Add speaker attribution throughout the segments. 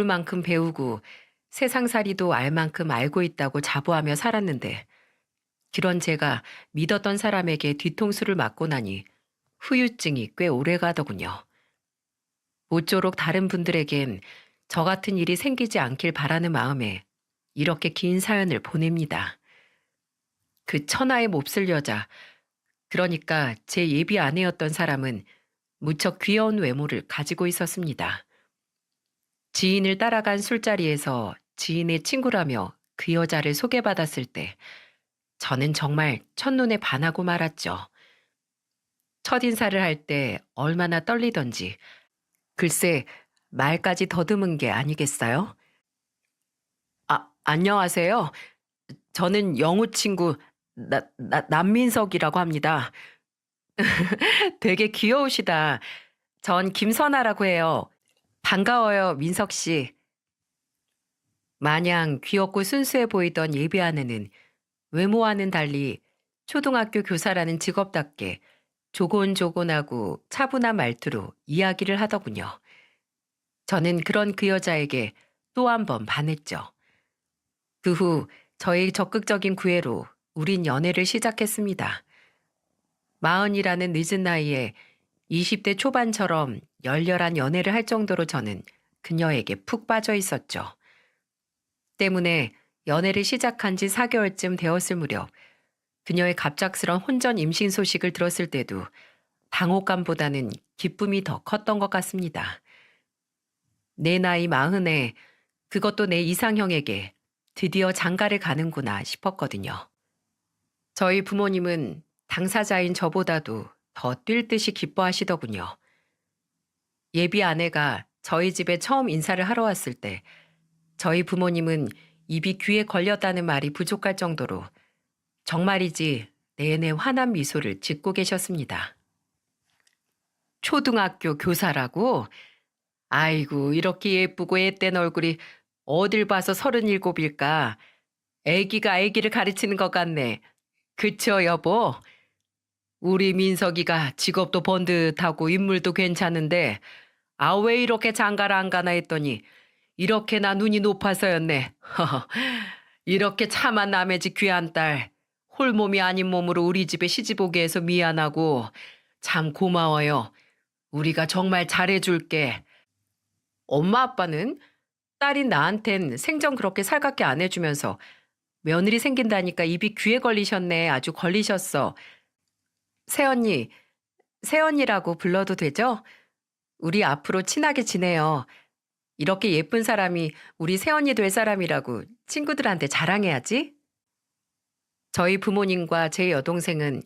Speaker 1: 만큼 배우고 세상살이도 알 만큼 알고 있다고 자부하며 살았는데 그런 제가 믿었던 사람에게 뒤통수를 맞고 나니 후유증이 꽤 오래 가더군요. 모쪼록 다른 분들에겐 저 같은 일이 생기지 않길 바라는 마음에 이렇게 긴 사연을 보냅니다. 그 천하의 몹쓸 여자, 그러니까 제 예비 아내였던 사람은 무척 귀여운 외모를 가지고 있었습니다. 지인을 따라간 술자리에서 지인의 친구라며 그 여자를 소개받았을 때 저는 정말 첫눈에 반하고 말았죠. 첫인사를 할 때 얼마나 떨리던지 글쎄 말까지 더듬은 게 아니겠어요? 안녕하세요. 저는 영우 친구 남민석이라고 합니다. 되게 귀여우시다. 전 김선아라고 해요. 반가워요, 민석 씨. 마냥 귀엽고 순수해 보이던 예비 아내는 외모와는 달리 초등학교 교사라는 직업답게 조곤조곤하고 차분한 말투로 이야기를 하더군요. 저는 그런 그 여자에게 또 한 번 반했죠. 그 후 저의 적극적인 구애로 우린 연애를 시작했습니다. 마흔이라는 늦은 나이에 20대 초반처럼 열렬한 연애를 할 정도로 저는 그녀에게 푹 빠져 있었죠. 때문에 연애를 시작한 지 4개월쯤 되었을 무렵 그녀의 갑작스런 혼전 임신 소식을 들었을 때도 당혹감보다는 기쁨이 더 컸던 것 같습니다. 내 나이 40에 그것도 내 이상형에게 드디어 장가를 가는구나 싶었거든요. 저희 부모님은 당사자인 저보다도 더 뛸 듯이 기뻐하시더군요. 예비 아내가 저희 집에 처음 인사를 하러 왔을 때 저희 부모님은 입이 귀에 걸렸다는 말이 부족할 정도로 정말이지 내내 환한 미소를 짓고 계셨습니다. 초등학교 교사라고? 아이고 이렇게 예쁘고 앳된 얼굴이 어딜 봐서 37일까? 애기가 애기를 가르치는 것 같네. 그쵸 여보? 우리 민석이가 직업도 번듯하고 인물도 괜찮은데 왜 이렇게 장가를 안 가나 했더니 이렇게나 눈이 높아서였네. 이렇게 차만 남의 집 귀한 딸 홀몸이 아닌 몸으로 우리 집에 시집 오게 해서 미안하고 참 고마워요. 우리가 정말 잘해줄게. 엄마 아빠는 딸인 나한텐 생전 그렇게 살갑게 안 해주면서 며느리 생긴다니까 입이 귀에 걸리셨네. 아주 걸리셨어. 새언니, 새언니라고 불러도 되죠? 우리 앞으로 친하게 지내요. 이렇게 예쁜 사람이 우리 새언니 될 사람이라고 친구들한테 자랑해야지. 저희 부모님과 제 여동생은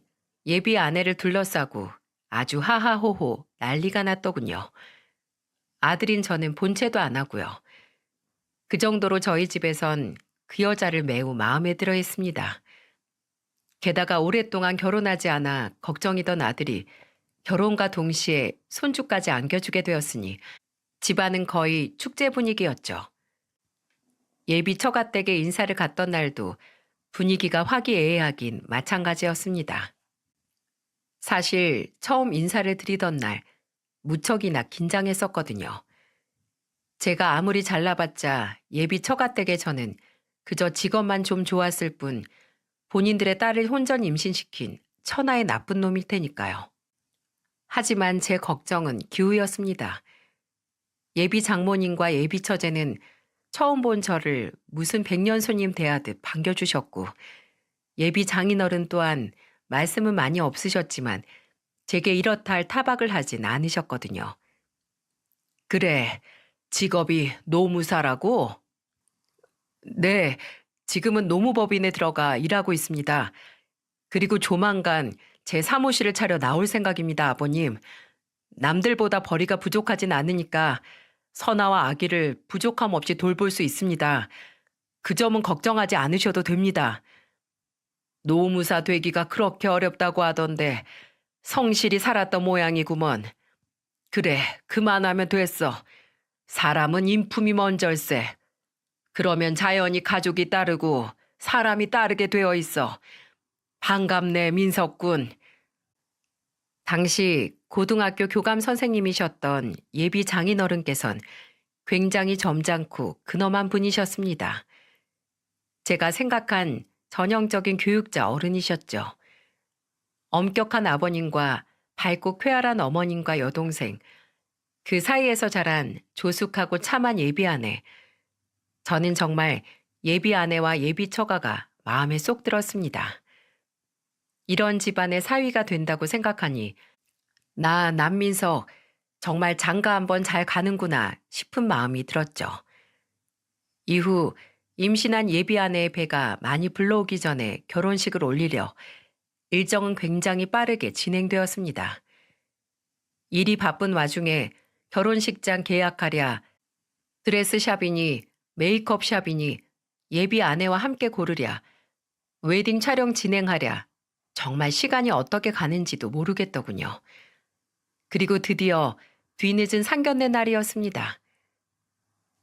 Speaker 1: 예비 아내를 둘러싸고 아주 하하호호 난리가 났더군요. 아들인 저는 본체도 안 하고요. 그 정도로 저희 집에선 그 여자를 매우 마음에 들어 했습니다. 게다가 오랫동안 결혼하지 않아 걱정이던 아들이 결혼과 동시에 손주까지 안겨주게 되었으니 집안은 거의 축제 분위기였죠. 예비 처가댁에 인사를 갔던 날도 분위기가 화기애애하긴 마찬가지였습니다. 사실 처음 인사를 드리던 날 무척이나 긴장했었거든요. 제가 아무리 잘나봤자 예비 처가댁에 저는 그저 직업만 좀 좋았을 뿐 본인들의 딸을 혼전 임신시킨 천하의 나쁜 놈일 테니까요. 하지만 제 걱정은 기우였습니다. 예비 장모님과 예비 처제는 처음 본 저를 무슨 백년 손님 대하듯 반겨주셨고 예비 장인어른 또한 말씀은 많이 없으셨지만 제게 이렇다 할 타박을 하진 않으셨거든요. 그래, 직업이 노무사라고? 네, 지금은 노무법인에 들어가 일하고 있습니다. 그리고 조만간 제 사무실을 차려 나올 생각입니다, 아버님. 남들보다 벌이가 부족하진 않으니까 선아와 아기를 부족함 없이 돌볼 수 있습니다. 그 점은 걱정하지 않으셔도 됩니다. 노무사 되기가 그렇게 어렵다고 하던데 성실히 살았던 모양이구먼. 그래, 그만하면 됐어. 사람은 인품이 먼저일세. 그러면 자연히 가족이 따르고 사람이 따르게 되어 있어. 반갑네, 민석군. 당시 고등학교 교감 선생님이셨던 예비 장인어른께선 굉장히 점잖고 근엄한 분이셨습니다. 제가 생각한 전형적인 교육자 어른이셨죠. 엄격한 아버님과 밝고 쾌활한 어머님과 여동생, 그 사이에서 자란 조숙하고 참한 예비 아내. 저는 정말 예비 아내와 예비 처가가 마음에 쏙 들었습니다. 이런 집안의 사위가 된다고 생각하니 나 남민석 정말 장가 한번 잘 가는구나 싶은 마음이 들었죠. 이후 임신한 예비 아내의 배가 많이 불러오기 전에 결혼식을 올리려 일정은 굉장히 빠르게 진행되었습니다. 일이 바쁜 와중에 결혼식장 계약하랴, 드레스샵이니 메이크업샵이니 예비 아내와 함께 고르랴, 웨딩 촬영 진행하랴, 정말 시간이 어떻게 가는지도 모르겠더군요. 그리고 드디어 뒤늦은 상견례 날이었습니다.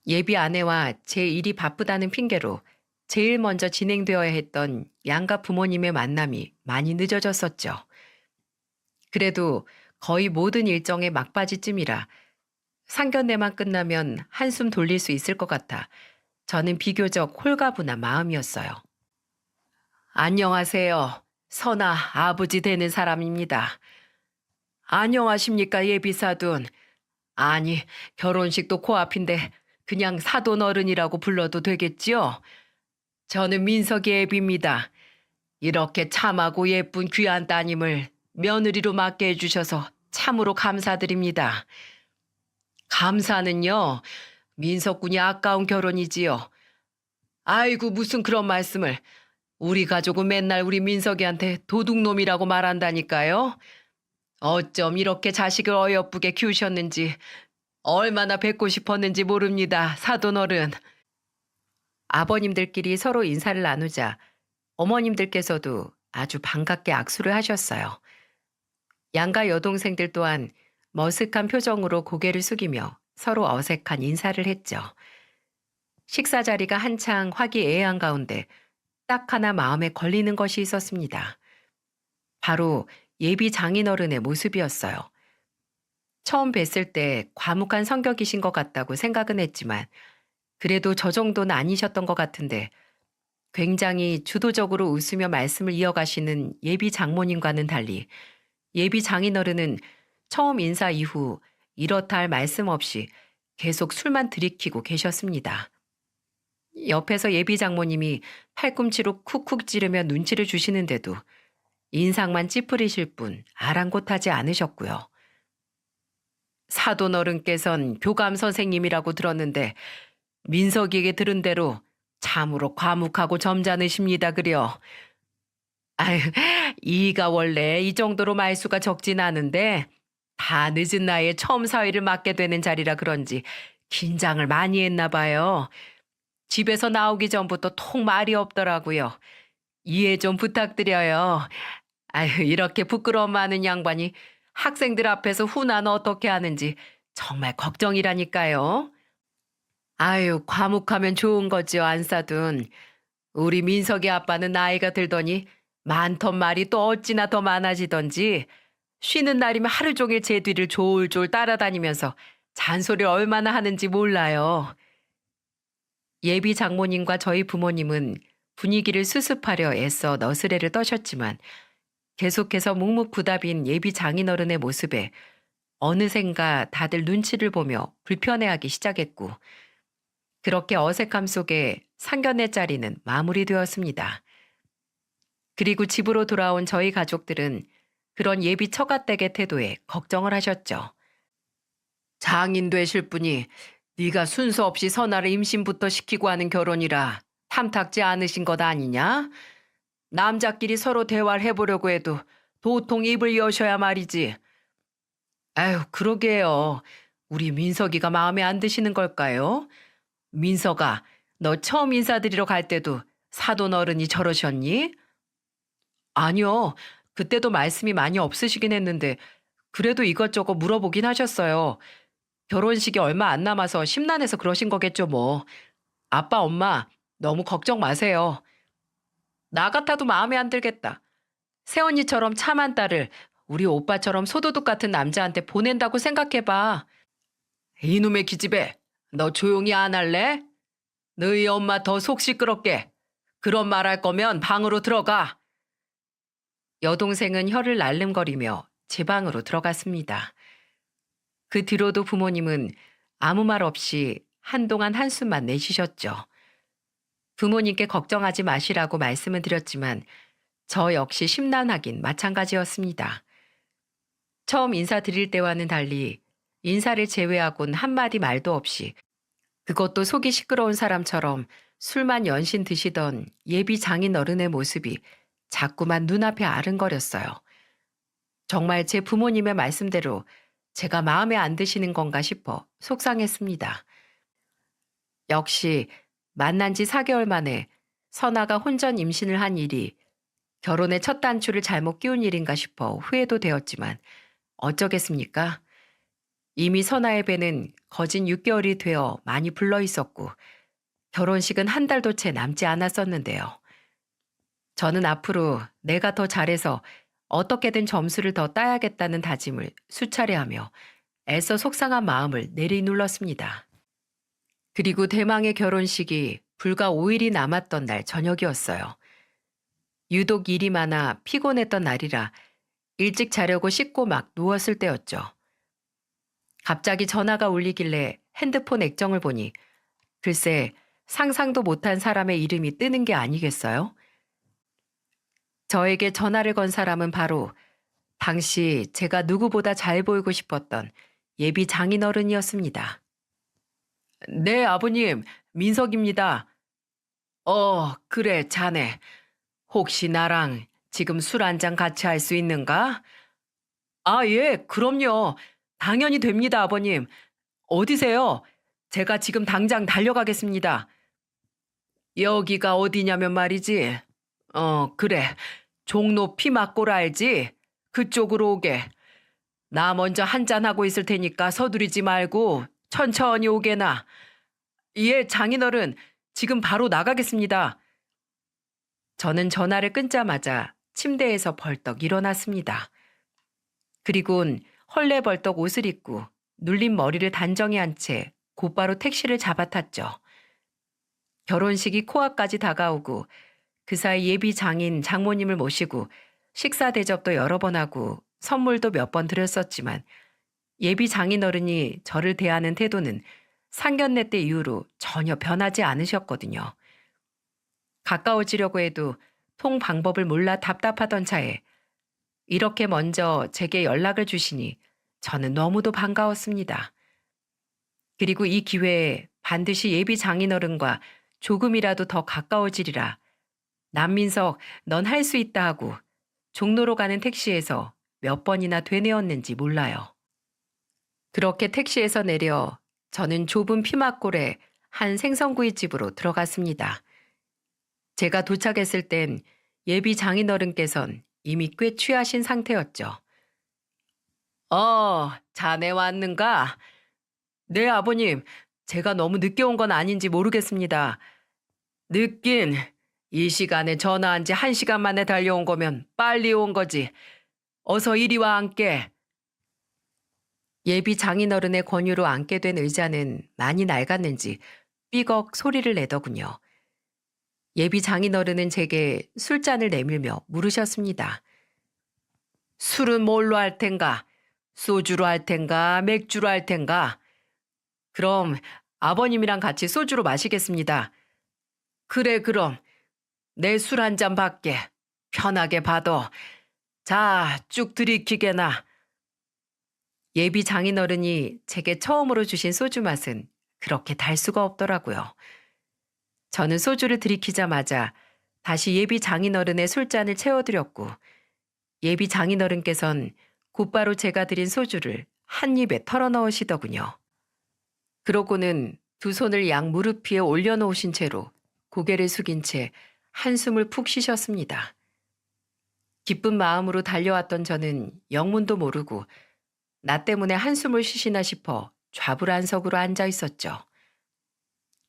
Speaker 1: 예비 아내와 제 일이 바쁘다는 핑계로 제일 먼저 진행되어야 했던 양가 부모님의 만남이 많이 늦어졌었죠. 그래도 거의 모든 일정의 막바지쯤이라 상견례만 끝나면 한숨 돌릴 수 있을 것 같아 저는 비교적 홀가분한 마음이었어요. 안녕하세요. 선아 아버지 되는 사람입니다. 안녕하십니까 예비사돈. 아니 결혼식도 코앞인데 그냥 사돈 어른이라고 불러도 되겠지요? 저는 민석이 애비입니다. 이렇게 참하고 예쁜 귀한 따님을 며느리로 맡게 해주셔서 참으로 감사드립니다. 감사는요, 민석군이 아까운 결혼이지요. 아이고 무슨 그런 말씀을. 우리 가족은 맨날 우리 민석이한테 도둑놈이라고 말한다니까요. 어쩜 이렇게 자식을 어여쁘게 키우셨는지 얼마나 뵙고 싶었는지 모릅니다. 사돈 어른. 아버님들끼리 서로 인사를 나누자 어머님들께서도 아주 반갑게 악수를 하셨어요. 양가 여동생들 또한 머쓱한 표정으로 고개를 숙이며 서로 어색한 인사를 했죠. 식사 자리가 한창 화기애애한 가운데 딱 하나 마음에 걸리는 것이 있었습니다. 바로 예비 장인어른의 모습이었어요. 처음 뵀을 때 과묵한 성격이신 것 같다고 생각은 했지만 그래도 저 정도는 아니셨던 것 같은데 굉장히 주도적으로 웃으며 말씀을 이어가시는 예비 장모님과는 달리 예비 장인어른은 처음 인사 이후 이렇다 할 말씀 없이 계속 술만 들이키고 계셨습니다. 옆에서 예비 장모님이 팔꿈치로 쿡쿡 찌르며 눈치를 주시는데도 인상만 찌푸리실 뿐 아랑곳하지 않으셨고요. 사돈 어른께선 교감 선생님이라고 들었는데 민석이에게 들은 대로 참으로 과묵하고 점잖으십니다 그려. 아유, 이가 원래 이 정도로 말수가 적진 않은데 다 늦은 나이에 처음 사위를 맡게 되는 자리라 그런지 긴장을 많이 했나 봐요. 집에서 나오기 전부터 통 말이 없더라고요. 이해 좀 부탁드려요. 아유, 이렇게 부끄러움 많은 양반이 학생들 앞에서 훈안 어떻게 하는지 정말 걱정이라니까요. 아유, 과묵하면 좋은 거지요, 안사둔. 우리 민석이 아빠는 나이가 들더니 많던 말이 또 어찌나 더 많아지던지 쉬는 날이면 하루 종일 제 뒤를 졸졸 따라다니면서 잔소리를 얼마나 하는지 몰라요. 예비 장모님과 저희 부모님은 분위기를 수습하려 애써 너스레를 떠셨지만 계속해서 묵묵부답인 예비 장인어른의 모습에 어느샌가 다들 눈치를 보며 불편해하기 시작했고 그렇게 어색함 속에 상견례 자리는 마무리되었습니다. 그리고 집으로 돌아온 저희 가족들은 그런 예비 처가댁의 태도에 걱정을 하셨죠. 장인 되실 분이 네가 순서 없이 선아를 임신부터 시키고 하는 결혼이라 탐탁지 않으신 것 아니냐? 남자끼리 서로 대화를 해보려고 해도 도통 입을 여셔야 말이지. 아유, 그러게요. 우리 민석이가 마음에 안 드시는 걸까요? 민석아, 너 처음 인사드리러 갈 때도 사돈 어른이 저러셨니? 아니요. 그때도 말씀이 많이 없으시긴 했는데 그래도 이것저것 물어보긴 하셨어요. 결혼식이 얼마 안 남아서 심란해서 그러신 거겠죠 뭐. 아빠, 엄마 너무 걱정 마세요. 나 같아도 마음에 안 들겠다. 새언니처럼 참한 딸을 우리 오빠처럼 소도둑 같은 남자한테 보낸다고 생각해봐. 이놈의 기집애. 너 조용히 안 할래? 너희 엄마 더 속 시끄럽게. 그런 말 할 거면 방으로 들어가. 여동생은 혀를 날름거리며 제 방으로 들어갔습니다. 그 뒤로도 부모님은 아무 말 없이 한동안 한숨만 내쉬셨죠. 부모님께 걱정하지 마시라고 말씀을 드렸지만 저 역시 심란하긴 마찬가지였습니다. 처음 인사드릴 때와는 달리 인사를 제외하곤 한마디 말도 없이 그것도 속이 시끄러운 사람처럼 술만 연신 드시던 예비 장인 어른의 모습이 자꾸만 눈앞에 아른거렸어요. 정말 제 부모님의 말씀대로 제가 마음에 안 드시는 건가 싶어 속상했습니다. 역시 만난 지 4개월 만에 선아가 혼전 임신을 한 일이 결혼의 첫 단추를 잘못 끼운 일인가 싶어 후회도 되었지만 어쩌겠습니까? 이미 선아의 배는 거진 6개월이 되어 많이 불러 있었고 결혼식은 한 달도 채 남지 않았었는데요. 저는 앞으로 내가 더 잘해서 어떻게든 점수를 더 따야겠다는 다짐을 수차례 하며 애써 속상한 마음을 내리눌렀습니다. 그리고 대망의 결혼식이 불과 5일이 남았던 날 저녁이었어요. 유독 일이 많아 피곤했던 날이라 일찍 자려고 씻고 막 누웠을 때였죠. 갑자기 전화가 울리길래 핸드폰 액정을 보니 글쎄 상상도 못한 사람의 이름이 뜨는 게 아니겠어요? 저에게 전화를 건 사람은 바로 당시 제가 누구보다 잘 보이고 싶었던 예비 장인어른이었습니다. 네, 아버님, 민석입니다. 그래, 자네. 혹시 나랑 지금 술 한잔 같이 할 수 있는가? 아, 예, 그럼요. 당연히 됩니다, 아버님. 어디세요? 제가 지금 당장 달려가겠습니다. 여기가 어디냐면 말이지. 그래. 종로 피막골 알지? 그쪽으로 오게. 나 먼저 한잔 하고 있을 테니까 서두르지 말고 천천히 오게나. 예, 장인어른, 지금 바로 나가겠습니다. 저는 전화를 끊자마자 침대에서 벌떡 일어났습니다. 그리곤 헐레벌떡 옷을 입고 눌린 머리를 단정히 한 채 곧바로 택시를 잡아탔죠. 결혼식이 코앞까지 다가오고 그 사이 예비 장인 장모님을 모시고 식사 대접도 여러 번 하고 선물도 몇 번 드렸었지만 예비 장인어른이 저를 대하는 태도는 상견례 때 이후로 전혀 변하지 않으셨거든요. 가까워지려고 해도 통 방법을 몰라 답답하던 차에 이렇게 먼저 제게 연락을 주시니 저는 너무도 반가웠습니다. 그리고 이 기회에 반드시 예비 장인어른과 조금이라도 더 가까워지리라. 남민석, 넌 할 수 있다 하고 종로로 가는 택시에서 몇 번이나 되뇌었는지 몰라요. 그렇게 택시에서 내려 저는 좁은 피막골에 한 생선구이집으로 들어갔습니다. 제가 도착했을 땐 예비 장인어른께선 이미 꽤 취하신 상태였죠. 자네 왔는가? 네, 아버님. 제가 너무 늦게 온 건 아닌지 모르겠습니다. 늦긴 이 시간에 전화한 지 1시간 만에 달려온 거면 빨리 온 거지. 어서 이리 와 앉게. 예비 장인어른의 권유로 앉게 된 의자는 많이 낡았는지 삐걱 소리를 내더군요. 예비 장인어른은 제게 술잔을 내밀며 물으셨습니다. 술은 뭘로 할 텐가? 소주로 할 텐가? 맥주로 할 텐가? 그럼 아버님이랑 같이 소주로 마시겠습니다. 그래, 그럼 내 술 한 잔 받게. 편하게 받어. 자, 쭉 들이키게나. 예비 장인어른이 제게 처음으로 주신 소주 맛은 그렇게 달 수가 없더라고요. 저는 소주를 들이키자마자 다시 예비 장인어른의 술잔을 채워드렸고 예비 장인어른께선 곧바로 제가 드린 소주를 한 입에 털어넣으시더군요. 그러고는 두 손을 양 무릎 위에 올려놓으신 채로 고개를 숙인 채 한숨을 푹 쉬셨습니다. 기쁜 마음으로 달려왔던 저는 영문도 모르고 나 때문에 한숨을 쉬시나 싶어 좌불안석으로 앉아 있었죠.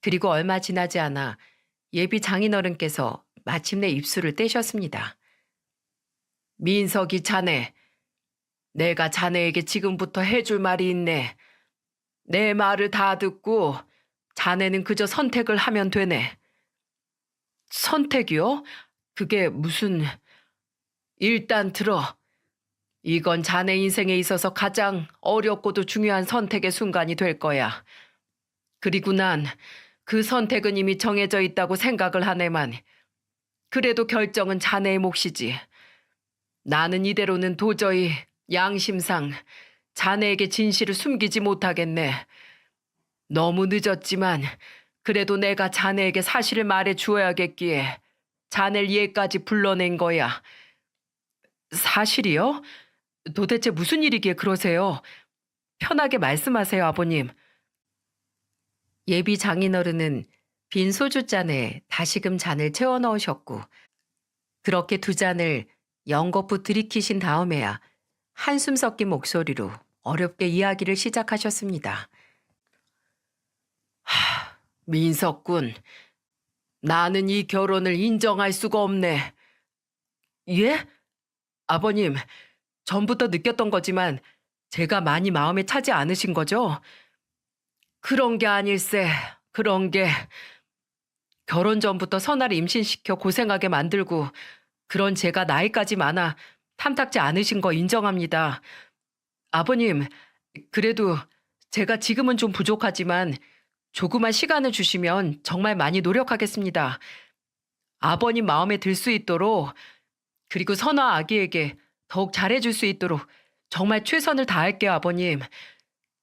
Speaker 1: 그리고 얼마 지나지 않아 예비 장인어른께서 마침내 입술을 떼셨습니다. 민석이 자네, 내가 자네에게 지금부터 해줄 말이 있네. 내 말을 다 듣고 자네는 그저 선택을 하면 되네. 선택이요? 그게 무슨... 일단 들어. 이건 자네 인생에 있어서 가장 어렵고도 중요한 선택의 순간이 될 거야. 그리고 난 그 선택은 이미 정해져 있다고 생각을 하네만. 그래도 결정은 자네의 몫이지. 나는 이대로는 도저히 양심상 자네에게 진실을 숨기지 못하겠네. 너무 늦었지만 그래도 내가 자네에게 사실을 말해 주어야겠기에 자네를 얘까지 불러낸 거야. 사실이요? 도대체 무슨 일이기에 그러세요? 편하게 말씀하세요, 아버님. 예비 장인어른은 빈 소주잔에 다시금 잔을 채워 넣으셨고 그렇게 두 잔을 연거푸 들이키신 다음에야 한숨 섞인 목소리로 어렵게 이야기를 시작하셨습니다. 민석군, 나는 이 결혼을 인정할 수가 없네. 예? 아버님, 전부터 느꼈던 거지만 제가 많이 마음에 차지 않으신 거죠? 그런 게 아닐세. 그런 게 결혼 전부터 선아를 임신시켜 고생하게 만들고 그런 제가 나이까지 많아 탐탁지 않으신 거 인정합니다. 아버님, 그래도 제가 지금은 좀 부족하지만 조그만 시간을 주시면 정말 많이 노력하겠습니다. 아버님 마음에 들 수 있도록 그리고 선아 아기에게 더욱 잘해줄 수 있도록 정말 최선을 다할게요, 아버님.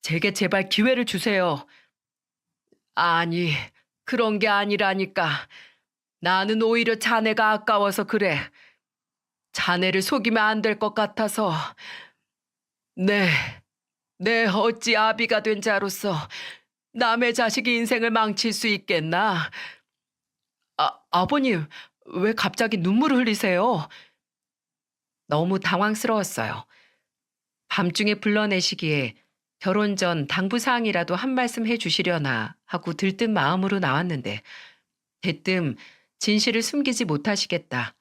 Speaker 1: 제게 제발 기회를 주세요. 아니, 그런 게 아니라니까. 나는 오히려 자네가 아까워서 그래. 자네를 속이면 안 될 것 같아서. 네, 어찌 아비가 된 자로서 남의 자식 인생을 망칠 수 있겠나? 아버님, 왜 갑자기 눈물을 흘리세요? 너무 당황스러웠어요. 밤중에 불러내시기에 결혼 전 당부사항이라도 한 말씀 해주시려나 하고 들뜬 마음으로 나왔는데 대뜸 진실을 숨기지 못하시겠다.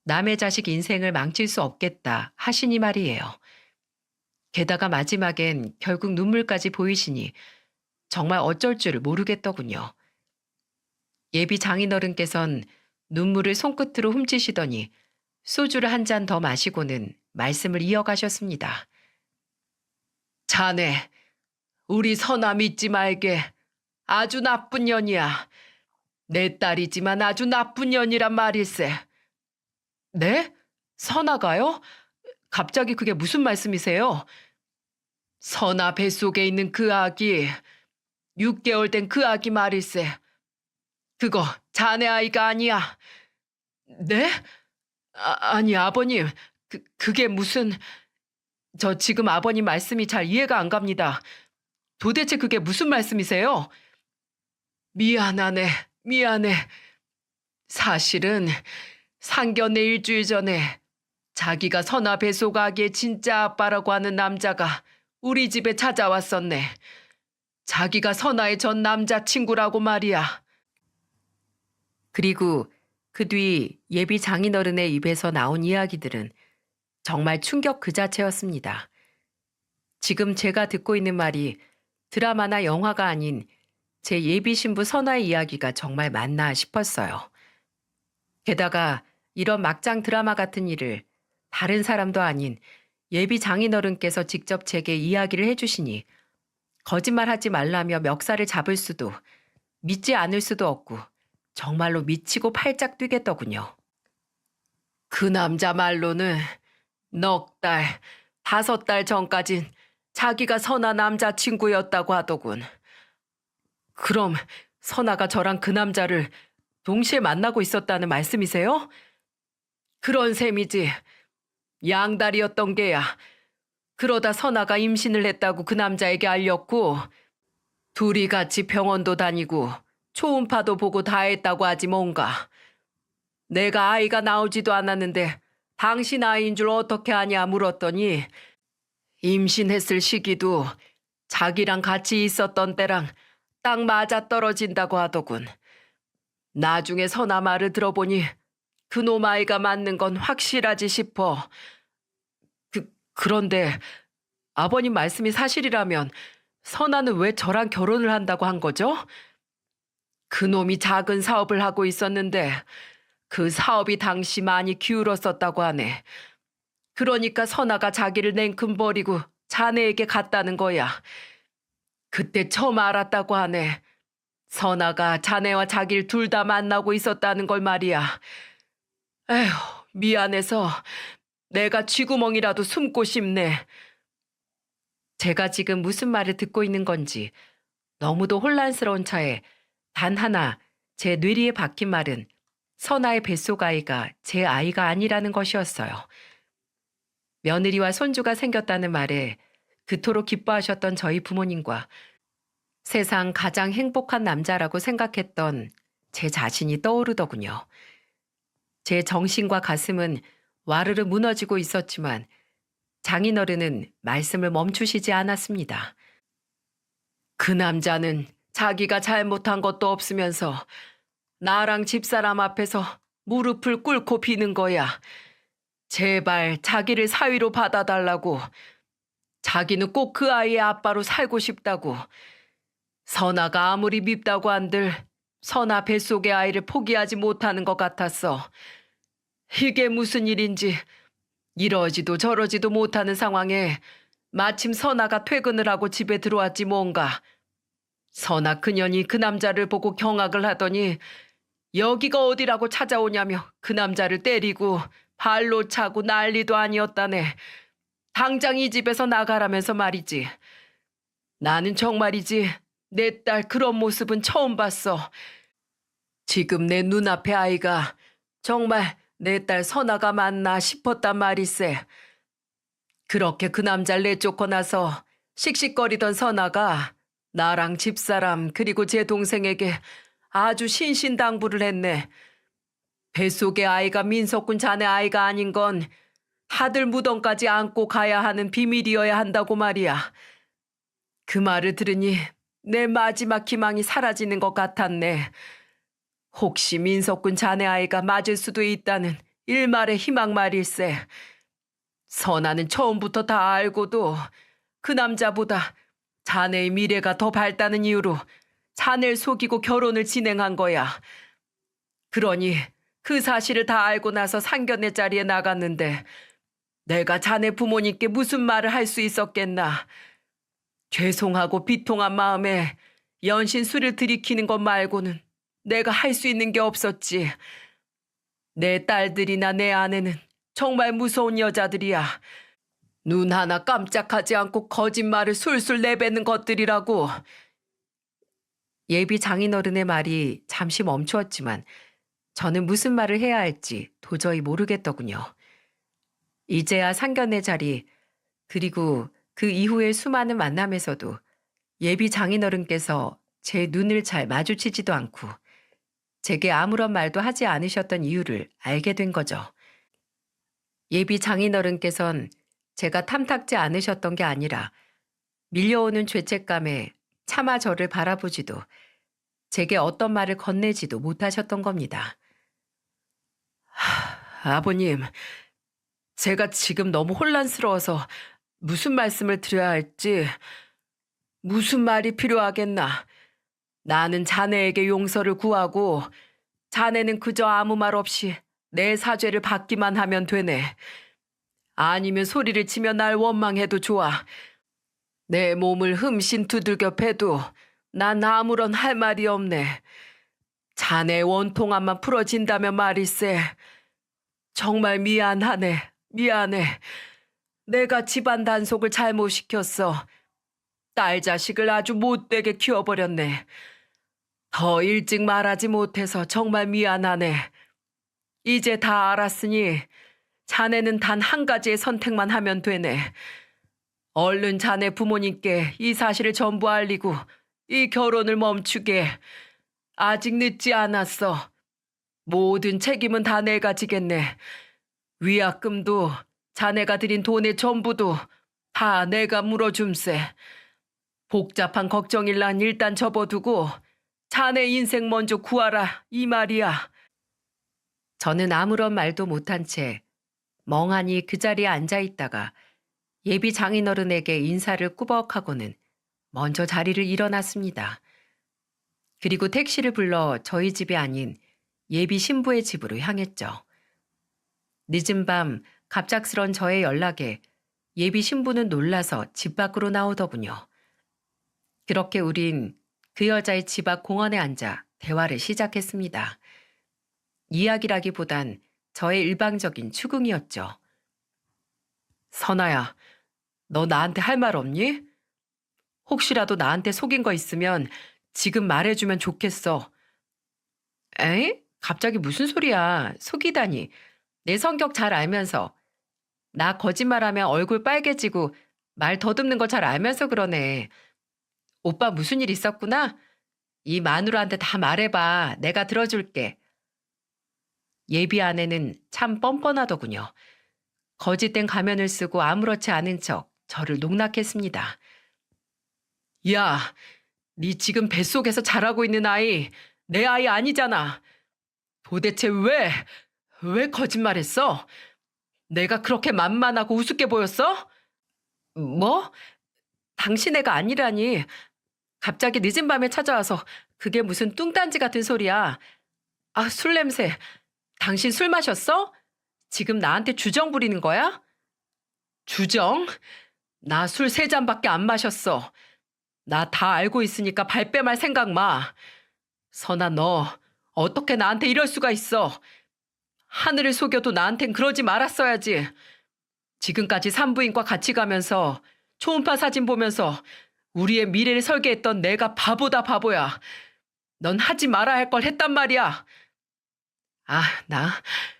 Speaker 1: 남의 자식 인생을 망칠 수 없겠다 하시니 말이에요. 게다가 마지막엔 결국 눈물까지 보이시니 정말 어쩔 줄을 모르겠더군요. 예비 장인어른께선 눈물을 손끝으로 훔치시더니 소주를 한 잔 더 마시고는 말씀을 이어가셨습니다. 자네, 우리 선아 믿지 말게. 아주 나쁜 년이야. 내 딸이지만 아주 나쁜 년이란 말일세. 네? 선아가요? 갑자기 그게 무슨 말씀이세요? 선아 뱃속에 있는 그 아기, 6개월 된 그 아기 말일세. 그거 자네 아이가 아니야. 네? 아니 아버님, 그게 무슨... 저 지금 아버님 말씀이 잘 이해가 안 갑니다. 도대체 그게 무슨 말씀이세요? 미안하네, 미안해. 사실은 상견례 일주일 전에 자기가 선아 뱃속 아기의 진짜 아빠라고 하는 남자가 우리 집에 찾아왔었네. 자기가 선아의 전 남자친구라고 말이야. 그리고 그 뒤 예비 장인어른의 입에서 나온 이야기들은 정말 충격 그 자체였습니다. 지금 제가 듣고 있는 말이 드라마나 영화가 아닌 제 예비 신부 선아의 이야기가 정말 맞나 싶었어요. 게다가 이런 막장 드라마 같은 일을 다른 사람도 아닌 예비 장인어른께서 직접 제게 이야기를 해주시니 거짓말하지 말라며 멱살을 잡을 수도 믿지 않을 수도 없고 정말로 미치고 팔짝 뛰겠더군요. 그 남자 말로는 넉 달, 5달 전까진 자기가 선아 남자친구였다고 하더군. 그럼 선아가 저랑 그 남자를 동시에 만나고 있었다는 말씀이세요? 그런 셈이지. 양다리였던 게야. 그러다 선아가 임신을 했다고 그 남자에게 알렸고 둘이 같이 병원도 다니고 초음파도 보고 다 했다고 하지 뭔가. 내가 아이가 나오지도 않았는데 당신 아이인 줄 어떻게 아냐 물었더니 임신했을 시기도 자기랑 같이 있었던 때랑 딱 맞아떨어진다고 하더군. 나중에 선아 말을 들어보니 그놈 아이가 맞는 건 확실하지 싶어. 그런데 아버님 말씀이 사실이라면 선아는 왜 저랑 결혼을 한다고 한 거죠? 그놈이 작은 사업을 하고 있었는데 그 사업이 당시 많이 기울었었다고 하네. 그러니까 선아가 자기를 냉큼 버리고 자네에게 갔다는 거야. 그때 처음 알았다고 하네. 선아가 자네와 자기를 둘 다 만나고 있었다는 걸 말이야. 에휴, 미안해서 내가 쥐구멍이라도 숨고 싶네. 제가 지금 무슨 말을 듣고 있는 건지 너무도 혼란스러운 차에 단 하나 제 뇌리에 박힌 말은 선아의 뱃속 아이가 제 아이가 아니라는 것이었어요. 며느리와 손주가 생겼다는 말에 그토록 기뻐하셨던 저희 부모님과 세상 가장 행복한 남자라고 생각했던 제 자신이 떠오르더군요. 제 정신과 가슴은 와르르 무너지고 있었지만 장인어른은 말씀을 멈추시지 않았습니다. 그 남자는 자기가 잘못한 것도 없으면서 나랑 집사람 앞에서 무릎을 꿇고 비는 거야. 제발 자기를 사위로 받아달라고. 자기는 꼭 그 아이의 아빠로 살고 싶다고. 선아가 아무리 밉다고 한들 선아 뱃속의 아이를 포기하지 못하는 것 같았어. 이게 무슨 일인지 이러지도 저러지도 못하는 상황에 마침 선아가 퇴근을 하고 집에 들어왔지 뭔가. 선아 그년이 그 남자를 보고 경악을 하더니 여기가 어디라고 찾아오냐며 그 남자를 때리고 발로 차고 난리도 아니었다네. 당장 이 집에서 나가라면서 말이지. 나는 정말이지 내 딸 그런 모습은 처음 봤어. 지금 내 눈앞에 아이가 정말 내 딸 선아가 맞나 싶었단 말일세. 그렇게 그 남자를 내쫓고 나서 씩씩거리던 선아가 나랑 집사람 그리고 제 동생에게 아주 신신당부를 했네. 뱃속의 아이가 민석군 자네 아이가 아닌 건 다들 무덤까지 안고 가야 하는 비밀이어야 한다고 말이야. 그 말을 들으니 내 마지막 희망이 사라지는 것 같았네. 혹시 민석군 자네 아이가 맞을 수도 있다는 일말의 희망 말일세. 선아는 처음부터 다 알고도 그 남자보다 자네의 미래가 더 밝다는 이유로 자네를 속이고 결혼을 진행한 거야. 그러니 그 사실을 다 알고 나서 상견례 자리에 나갔는데 내가 자네 부모님께 무슨 말을 할 수 있었겠나. 죄송하고 비통한 마음에 연신술을 들이키는 것 말고는 내가 할 수 있는 게 없었지. 내 딸들이나 내 아내는 정말 무서운 여자들이야. 눈 하나 깜짝하지 않고 거짓말을 술술 내뱉는 것들이라고. 예비 장인어른의 말이 잠시 멈추었지만 저는 무슨 말을 해야 할지 도저히 모르겠더군요. 이제야 상견례 자리 그리고 그 이후의 수많은 만남에서도 예비 장인어른께서 제 눈을 잘 마주치지도 않고 제게 아무런 말도 하지 않으셨던 이유를 알게 된 거죠. 예비 장인어른께선 제가 탐탁지 않으셨던 게 아니라 밀려오는 죄책감에 차마 저를 바라보지도 제게 어떤 말을 건네지도 못하셨던 겁니다. 아버님, 제가 지금 너무 혼란스러워서 무슨 말씀을 드려야 할지, 무슨 말이 필요하겠나. 나는 자네에게 용서를 구하고 자네는 그저 아무 말 없이 내 사죄를 받기만 하면 되네. 아니면 소리를 치며 날 원망해도 좋아. 내 몸을 흠씬 두들겨 패도 난 아무런 할 말이 없네. 자네 원통함만 풀어진다면 말일세. 정말 미안하네. 미안해. 내가 집안 단속을 잘못시켰어. 딸 자식을 아주 못되게 키워버렸네. 더 일찍 말하지 못해서 정말 미안하네. 이제 다 알았으니 자네는 단 한 가지의 선택만 하면 되네. 얼른 자네 부모님께 이 사실을 전부 알리고 이 결혼을 멈추게. 아직 늦지 않았어. 모든 책임은 다 내가 지겠네. 위약금도 자네가 들인 돈의 전부도 다 내가 물어줌세. 복잡한 걱정일란 일단 접어두고 자네 인생 먼저 구하라 이 말이야. 저는 아무런 말도 못한 채 멍하니 그 자리에 앉아 있다가 예비 장인어른에게 인사를 꾸벅하고는 먼저 자리를 일어났습니다. 그리고 택시를 불러 저희 집이 아닌 예비 신부의 집으로 향했죠. 늦은 밤 갑작스런 저의 연락에 예비 신부는 놀라서 집 밖으로 나오더군요. 그렇게 우린 그 여자의 집 앞 공원에 앉아 대화를 시작했습니다. 이야기라기보단 저의 일방적인 추궁이었죠. 선아야, 너 나한테 할 말 없니? 혹시라도 나한테 속인 거 있으면 지금 말해주면 좋겠어. 에이? 갑자기 무슨 소리야. 속이다니. 내 성격 잘 알면서. 나 거짓말하면 얼굴 빨개지고 말 더듬는 거 잘 알면서 그러네. 오빠 무슨 일 있었구나? 이 마누라한테 다 말해봐. 내가 들어줄게. 예비 아내는 참 뻔뻔하더군요. 거짓된 가면을 쓰고 아무렇지 않은 척 저를 농락했습니다. 야, 네 지금 뱃속에서 자라고 있는 아이 내 아이 아니잖아. 도대체 왜 거짓말했어? 내가 그렇게 만만하고 우습게 보였어? 뭐? 당신 애가 아니라니. 갑자기 늦은 밤에 찾아와서 그게 무슨 뚱딴지 같은 소리야. 아, 술 냄새. 당신 술 마셨어? 지금 나한테 주정 부리는 거야? 주정? 나 술 3잔밖에 안 마셨어. 나 다 알고 있으니까 발뺌할 생각 마. 선아, 너 어떻게 나한테 이럴 수가 있어? 하늘을 속여도 나한텐 그러지 말았어야지. 지금까지 산부인과 같이 가면서 초음파 사진 보면서 우리의 미래를 설계했던 내가 바보다 바보야. 넌 하지 말아야 할 걸 했단 말이야. 아, 나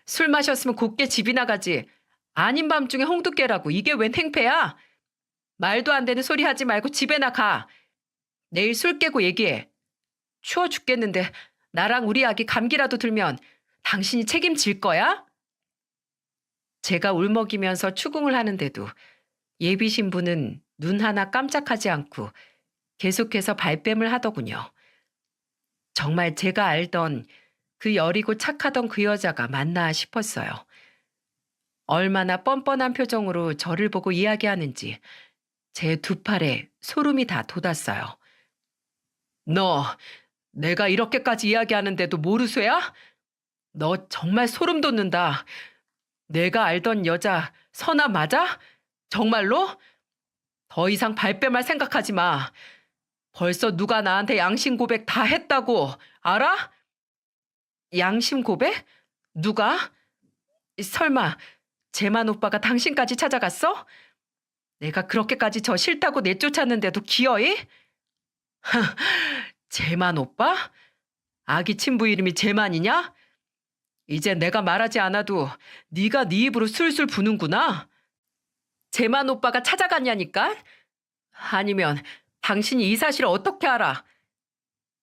Speaker 1: 술 마셨으면 곱게 집이 나가지. 아닌 밤중에 홍두깨라고. 이게 웬 행패야? 말도 안 되는 소리 하지 말고 집에나 가. 내일 술 깨고 얘기해. 추워 죽겠는데 나랑 우리 아기 감기라도 들면 당신이 책임질 거야? 제가 울먹이면서 추궁을 하는데도 예비 신부는 눈 하나 깜짝하지 않고 계속해서 발뺌을 하더군요. 정말 제가 알던 그 여리고 착하던 그 여자가 맞나 싶었어요. 얼마나 뻔뻔한 표정으로 저를 보고 이야기하는지 제 두 팔에 소름이 다 돋았어요. 너, 내가 이렇게까지 이야기하는데도 모르쇠야? 너 정말 소름 돋는다. 내가 알던 여자 선아 맞아? 정말로? 더 이상 발뺌할 생각하지 마. 벌써 누가 나한테 양심 고백 다 했다고 알아? 양심 고백? 누가? 설마 재만 오빠가 당신까지 찾아갔어? 내가 그렇게까지 저 싫다고 내쫓았는데도 기어이? 재만 오빠? 아기 친부 이름이 재만이냐? 이제 내가 말하지 않아도 네가 네 입으로 술술 부는구나. 재만 오빠가 찾아갔냐니까? 아니면 당신이 이 사실을 어떻게 알아?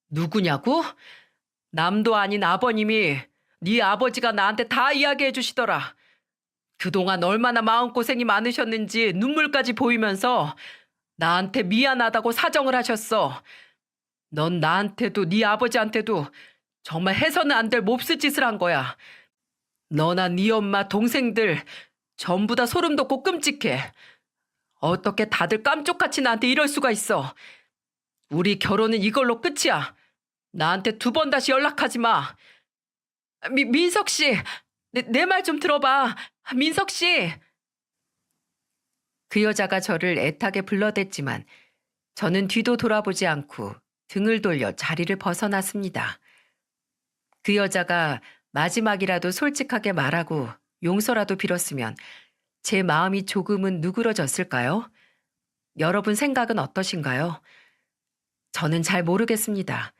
Speaker 1: 누구냐고? 남도 아닌 아버님이 네 아버지가 나한테 다 이야기해 주시더라. 그동안 얼마나 마음고생이 많으셨는지 눈물까지 보이면서 나한테 미안하다고 사정을 하셨어. 넌 나한테도 네 아버지한테도 정말 해서는 안 될 몹쓸 짓을 한 거야. 너나 네 엄마, 동생들 전부 다 소름 돋고 끔찍해. 어떻게 다들 깜쪽같이 나한테 이럴 수가 있어. 우리 결혼은 이걸로 끝이야. 나한테 2번 다시 연락하지 마. 민석 씨, 내 말 좀 들어봐. 민석 씨. 그 여자가 저를 애타게 불러댔지만 저는 뒤도 돌아보지 않고 등을 돌려 자리를 벗어났습니다. 그 여자가 마지막이라도 솔직하게 말하고 용서라도 빌었으면 제 마음이 조금은 누그러졌을까요? 여러분 생각은 어떠신가요? 저는 잘 모르겠습니다.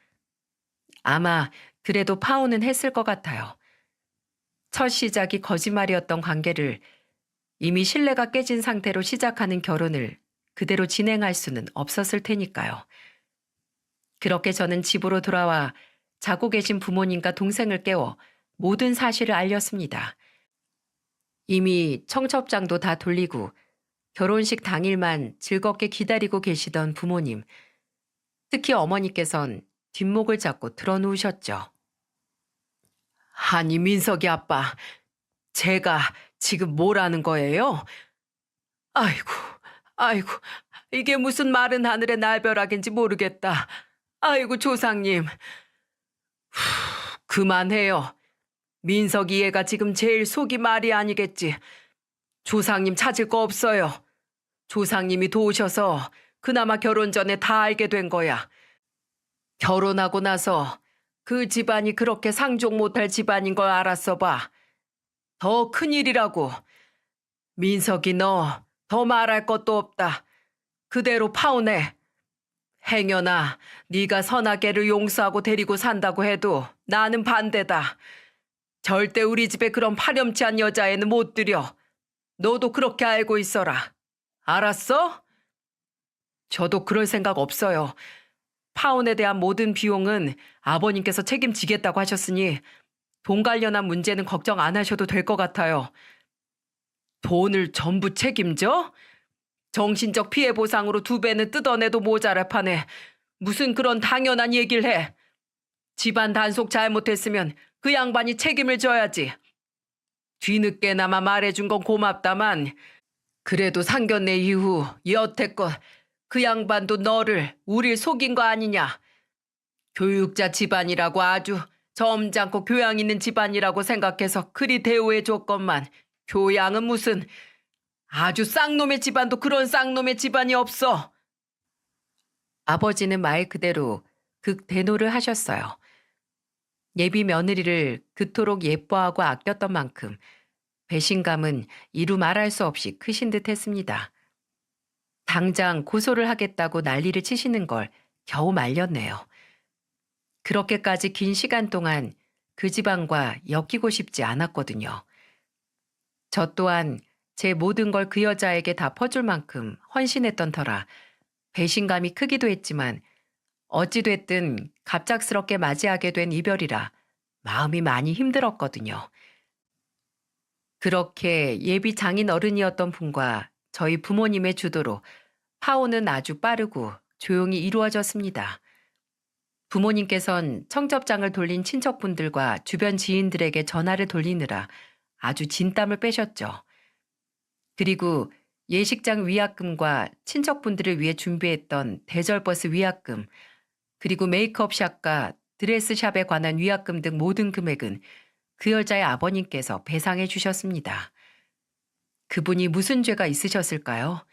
Speaker 1: 아마 그래도 파혼은 했을 것 같아요. 첫 시작이 거짓말이었던 관계를 이미 신뢰가 깨진 상태로 시작하는 결혼을 그대로 진행할 수는 없었을 테니까요. 그렇게 저는 집으로 돌아와 자고 계신 부모님과 동생을 깨워 모든 사실을 알렸습니다. 이미 청첩장도 다 돌리고 결혼식 당일만 즐겁게 기다리고 계시던 부모님, 특히 어머니께선 뒷목을 잡고 드러누우셨죠. 아니 민석이 아빠, 제가 지금 뭐라는 거예요? 아이고, 아이고, 이게 무슨 마른 하늘의 날벼락인지 모르겠다. 아이고, 조상님. 그만해요. 민석이 얘가 지금 제일 속이 말이 아니겠지. 조상님 찾을 거 없어요. 조상님이 도우셔서 그나마 결혼 전에 다 알게 된 거야. 결혼하고 나서 그 집안이 그렇게 상종 못할 집안인 걸 알았어 봐. 더 큰일이라고. 민석이 너 더 말할 것도 없다. 그대로 파혼해. 행여나 네가 선하게를 용서하고 데리고 산다고 해도 나는 반대다. 절대 우리 집에 그런 파렴치한 여자애는 못 들여. 너도 그렇게 알고 있어라. 알았어? 저도 그럴 생각 없어요. 파혼에 대한 모든 비용은 아버님께서 책임지겠다고 하셨으니 돈 관련한 문제는 걱정 안 하셔도 될 것 같아요. 돈을 전부 책임져? 정신적 피해 보상으로 2배는 뜯어내도 모자랄 판에 무슨 그런 당연한 얘기를 해. 집안 단속 잘못했으면 그 양반이 책임을 져야지. 뒤늦게나마 말해준 건 고맙다만 그래도 상견례 이후 여태껏 그 양반도 너를 우릴 속인 거 아니냐. 교육자 집안이라고 아주 점잖고 교양 있는 집안이라고 생각해서 그리 대우해 줬건만 교양은 무슨. 아주 쌍놈의 집안도 그런 쌍놈의 집안이 없어. 아버지는 말 그대로 극대노를 하셨어요. 예비 며느리를 그토록 예뻐하고 아꼈던 만큼 배신감은 이루 말할 수 없이 크신 듯 했습니다. 당장 고소를 하겠다고 난리를 치시는 걸 겨우 말렸네요. 그렇게까지 긴 시간 동안 그 집안과 엮이고 싶지 않았거든요. 저 또한 제 모든 걸 그 여자에게 다 퍼줄 만큼 헌신했던 터라 배신감이 크기도 했지만 어찌됐든 갑작스럽게 맞이하게 된 이별이라 마음이 많이 힘들었거든요. 그렇게 예비 장인 어른이었던 분과 저희 부모님의 주도로 파혼은 아주 빠르고 조용히 이루어졌습니다. 부모님께선 청첩장을 돌린 친척분들과 주변 지인들에게 전화를 돌리느라 아주 진땀을 빼셨죠. 그리고 예식장 위약금과 친척분들을 위해 준비했던 대절버스 위약금, 그리고 메이크업샵과 드레스샵에 관한 위약금 등 모든 금액은 그 여자의 아버님께서 배상해 주셨습니다. 그분이 무슨 죄가 있으셨을까요?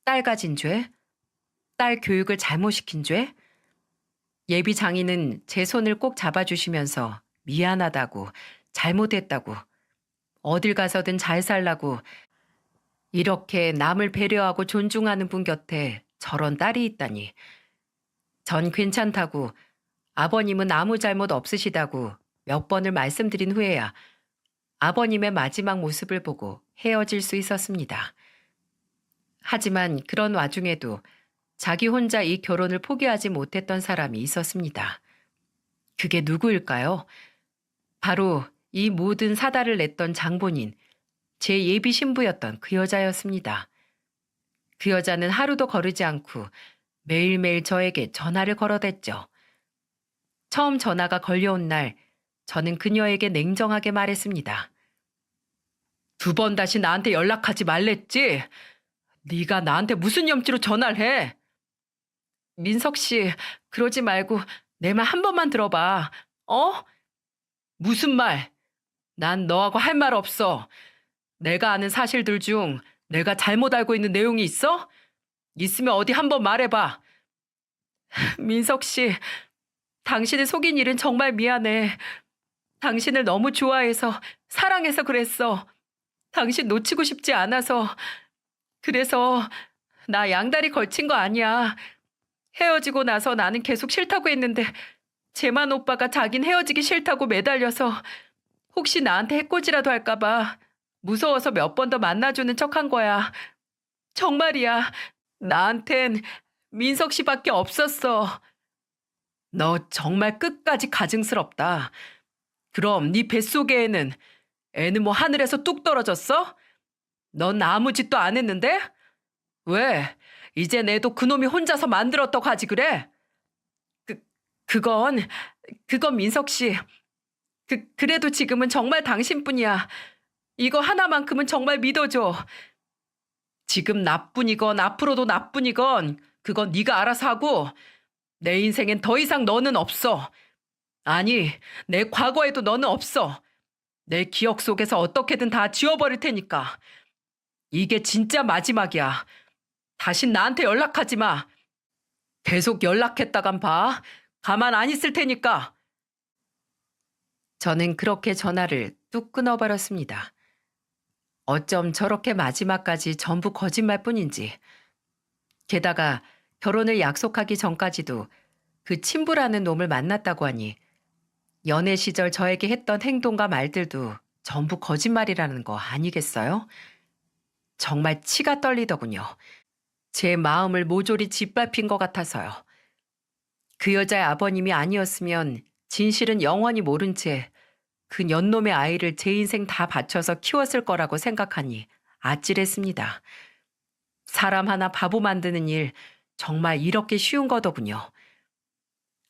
Speaker 1: 딸 가진 죄? 딸 교육을 잘못 시킨 죄? 예비 장인은 제 손을 꼭 잡아주시면서 미안하다고, 잘못했다고, 어딜 가서든 잘 살라고 이렇게 남을 배려하고 존중하는 분 곁에 저런 딸이 있다니. 전 괜찮다고, 아버님은 아무 잘못 없으시다고 몇 번을 말씀드린 후에야 아버님의 마지막 모습을 보고 헤어질 수 있었습니다. 하지만 그런 와중에도 자기 혼자 이 결혼을 포기하지 못했던 사람이 있었습니다. 그게 누구일까요? 바로 이 모든 사달을 냈던 장본인, 제 예비 신부였던 그 여자였습니다. 그 여자는 하루도 거르지 않고 매일매일 저에게 전화를 걸어댔죠. 처음 전화가 걸려온 날 저는 그녀에게 냉정하게 말했습니다. 2번 다시 나한테 연락하지 말랬지? 네가 나한테 무슨 염치로 전화를 해? 민석 씨, 그러지 말고 내 말 한 번만 들어봐. 어? 무슨 말? 난 너하고 할 말 없어. 내가 아는 사실들 중 내가 잘못 알고 있는 내용이 있어? 있으면 어디 한번 말해봐. 민석 씨, 당신을 속인 일은 정말 미안해. 당신을 너무 좋아해서, 사랑해서 그랬어. 당신 놓치고 싶지 않아서. 그래서 나 양다리 걸친 거 아니야. 헤어지고 나서 나는 계속 싫다고 했는데 재만 오빠가 자긴 헤어지기 싫다고 매달려서 혹시 나한테 해코지라도 할까봐 무서워서 몇 번 더 만나주는 척한 거야. 정말이야. 나한텐 민석 씨밖에 없었어. 너 정말 끝까지 가증스럽다. 그럼 네 뱃속에 애는 뭐 하늘에서 뚝 떨어졌어? 넌 아무 짓도 안 했는데? 왜? 이젠 애도 그놈이 혼자서 만들었다고 하지 그래? 그건 민석 씨. 그래도 지금은 정말 당신뿐이야. 이거 하나만큼은 정말 믿어줘. 지금 나뿐이건 앞으로도 나뿐이건 그건 네가 알아서 하고 내 인생엔 더 이상 너는 없어. 아니, 내 과거에도 너는 없어. 내 기억 속에서 어떻게든 다 지워버릴 테니까. 이게 진짜 마지막이야. 다신 나한테 연락하지 마. 계속 연락했다간 봐. 가만 안 있을 테니까. 저는 그렇게 전화를 뚝 끊어버렸습니다. 어쩜 저렇게 마지막까지 전부 거짓말뿐인지. 게다가 결혼을 약속하기 전까지도 그 친부라는 놈을 만났다고 하니 연애 시절 저에게 했던 행동과 말들도 전부 거짓말이라는 거 아니겠어요? 정말 치가 떨리더군요. 제 마음을 모조리 짓밟힌 것 같아서요. 그 여자의 아버님이 아니었으면 진실은 영원히 모른 채 그 년놈의 아이를 제 인생 다 바쳐서 키웠을 거라고 생각하니 아찔했습니다. 사람 하나 바보 만드는 일 정말 이렇게 쉬운 거더군요.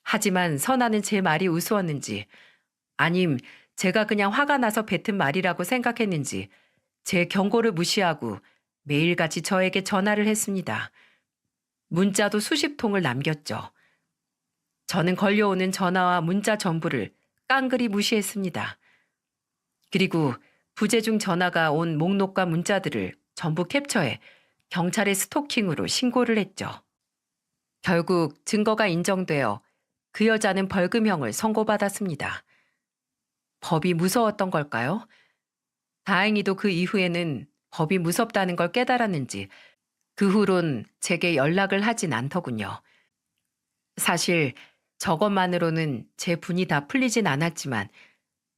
Speaker 1: 하지만 선아는 제 말이 우스웠는지 아님 제가 그냥 화가 나서 뱉은 말이라고 생각했는지 제 경고를 무시하고 매일같이 저에게 전화를 했습니다. 문자도 수십 통을 남겼죠. 저는 걸려오는 전화와 문자 전부를 깡그리 무시했습니다. 그리고 부재중 전화가 온 목록과 문자들을 전부 캡처해 경찰에 스토킹으로 신고를 했죠. 결국 증거가 인정되어 그 여자는 벌금형을 선고받았습니다. 법이 무서웠던 걸까요? 다행히도 그 이후에는 법이 무섭다는 걸 깨달았는지 그 후론 제게 연락을 하진 않더군요. 사실 저것만으로는 제 분이 다 풀리진 않았지만